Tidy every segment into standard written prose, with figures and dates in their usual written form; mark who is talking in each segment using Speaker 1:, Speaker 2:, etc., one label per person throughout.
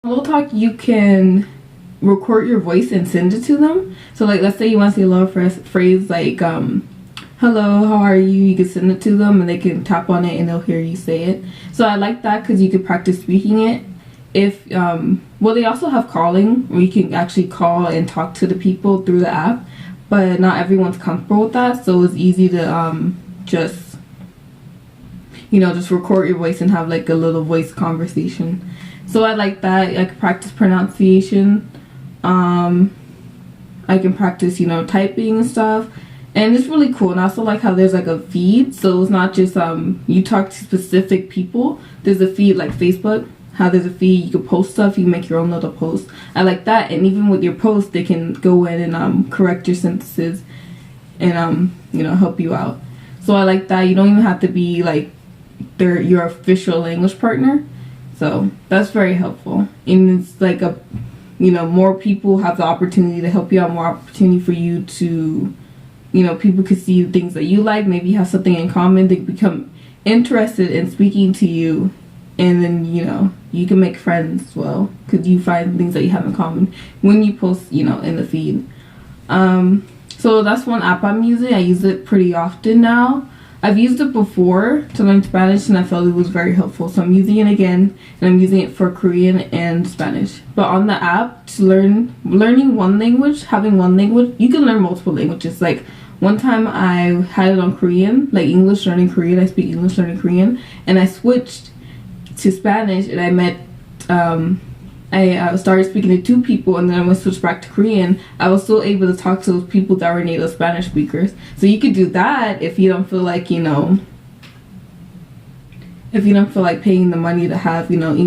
Speaker 1: HelloTalk, you can record your voice and send it to them. So like, let's say you want to say a little phrase like hello, how are you? You can send it to them and they can tap on it and they'll hear you say it. So I like that because you could practice speaking it. If well, they also have calling where you can actually call and talk to the people through the app, but not everyone's comfortable with that, so it's easy to just record your voice and have like a little voice conversation. So I like that. I can practice pronunciation. I can practice, typing and stuff. And it's really cool. And I also like how there's like a feed. So it's not just you talk to specific people. There's a feed like Facebook. How there's a feed. You can post stuff. You can make your own little post. I like that. And even with your post, they can go in and correct your sentences and help you out. So I like that. You don't even have to be like your official language partner. So that's very helpful. And it's like more people have the opportunity to help you out, more opportunity for you to, people could see things that you like, maybe have something in common, they become interested in speaking to you, and then, you can make friends as well, because you find things that you have in common when you post, in the feed. So that's one app I'm using. I use it pretty often now. I've used it before to learn Spanish and I felt it was very helpful. So I'm using it again and I'm using it for Korean and Spanish. But on the app, to learning one language, having one language, you can learn multiple languages. Like one time I had it on Korean, like English learning Korean. I speak English learning Korean. And I switched to Spanish and I met, I started speaking to two people, and then when I switched back to Korean, I was still able to talk to those people that were native Spanish speakers. So you could do that if you don't feel like, if you don't feel like paying the money to have, native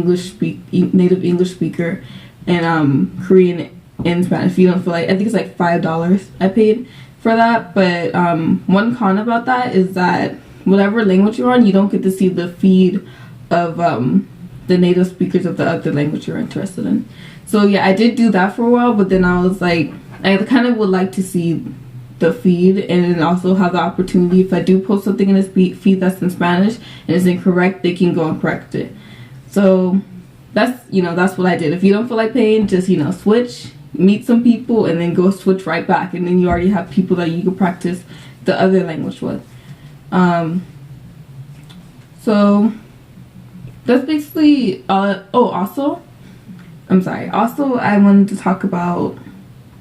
Speaker 1: English speaker and Korean and Spanish. If you don't feel like, I think it's like $5 I paid for that. But one con about that is that whatever language you're on, you don't get to see the feed of the native speakers of the other language you're interested in. So yeah, I did do that for a while, but then I was like, I kind of would like to see the feed and then also have the opportunity, if I do post something in this feed that's in Spanish and it's incorrect, they can go and correct it. So that's what I did. If you don't feel like paying, just switch, meet some people, and then go switch right back, and then you already have people that you can practice the other language with. So that's basically also I wanted to talk about,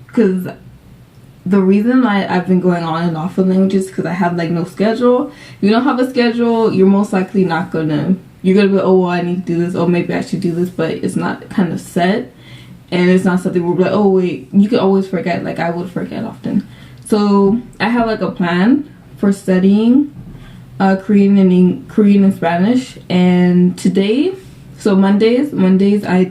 Speaker 1: because the reason I've been going on and off with languages because I have like no schedule. If you don't have a schedule, you're most likely you're gonna be, oh well, I need to do this, oh maybe I should do this, but it's not kind of set, and it's not something where we're like, oh wait, you can always forget. Like I would forget often. So I have like a plan for studying Korean and Spanish, and today, so Mondays I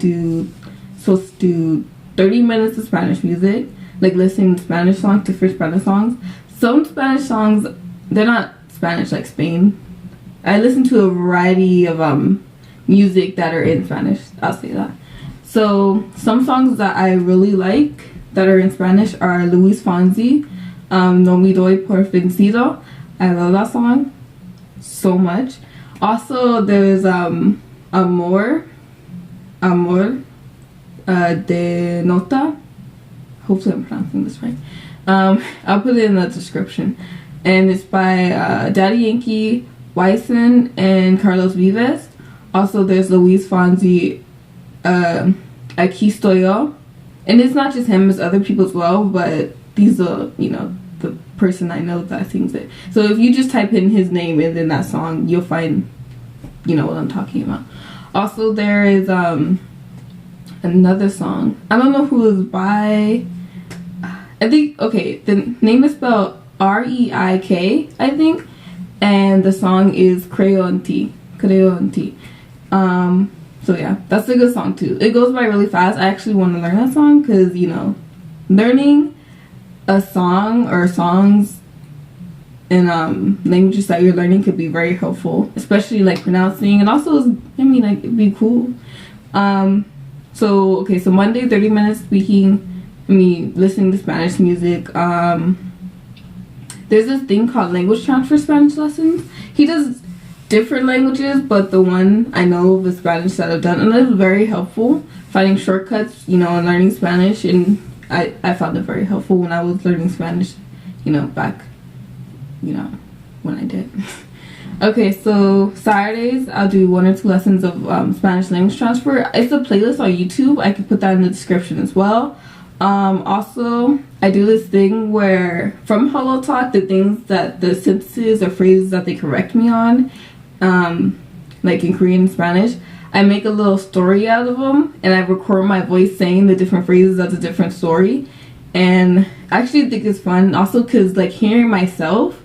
Speaker 1: supposed to do 30 minutes of Spanish music, like listening to Spanish songs, different Spanish songs. Some Spanish songs, they're not Spanish like Spain. I listen to a variety of music that are in Spanish, I'll say that. So some songs that I really like that are in Spanish are Luis Fonsi, No Me Doy por Vencido. I love that song so much. Also there's Amor de Nota. Hopefully I'm pronouncing this right. I'll put it in the description, and it's by Daddy Yankee, Wisin, and Carlos Vives. Also there's Luis Fonsi, Aqui, Estoy, and it's not just him, it's other people as well, but these are the person I know that sings it. So if you just type in his name and then that song, you'll find what I'm talking about. Also there is another song, I don't know who is by, I think, okay, the name is spelled Reik, I think, and the song is Creo En Ti. So yeah, that's a good song too. It goes by really fast. I actually want to learn that song because learning a song or songs in languages that you're learning could be very helpful, especially like pronouncing, and also it'd be cool. So Monday, 30 minutes listening to Spanish music. There's this thing called language transfer Spanish lessons. He does different languages, but the one I know of is Spanish that I've done, and it was very helpful finding shortcuts, you know, and learning Spanish. And I found it very helpful when I was learning Spanish, you know, back, you know, when I did. Okay, so Saturdays I'll do 1 or 2 lessons of Spanish language transfer. It's a playlist on YouTube. I can put that in the description as well. Also, I do this thing where from HelloTalk, the things that the sentences or phrases that they correct me on, like in Korean and Spanish, I make a little story out of them, and I record my voice saying the different phrases as a different story. And I actually think it's fun also because, like, hearing myself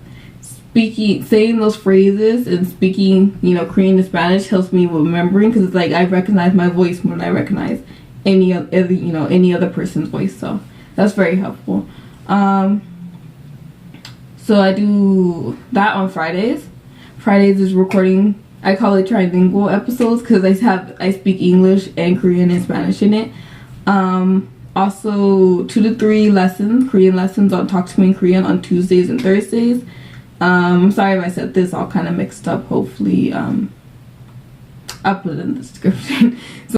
Speaker 1: saying those phrases and speaking, you know, Korean and Spanish helps me with remembering, because it's like I recognize my voice more than I recognize any other, you know, any other person's voice. So that's very helpful. So I do that on Fridays. Fridays is recording, I call it trilingual episodes, because I speak English and Korean and Spanish in it. Also 2 to 3 lessons, Korean lessons on TalktoMeinKorean on Tuesdays and Thursdays. I'm sorry if I said this all kind of mixed up. Hopefully I'll put it in the description. So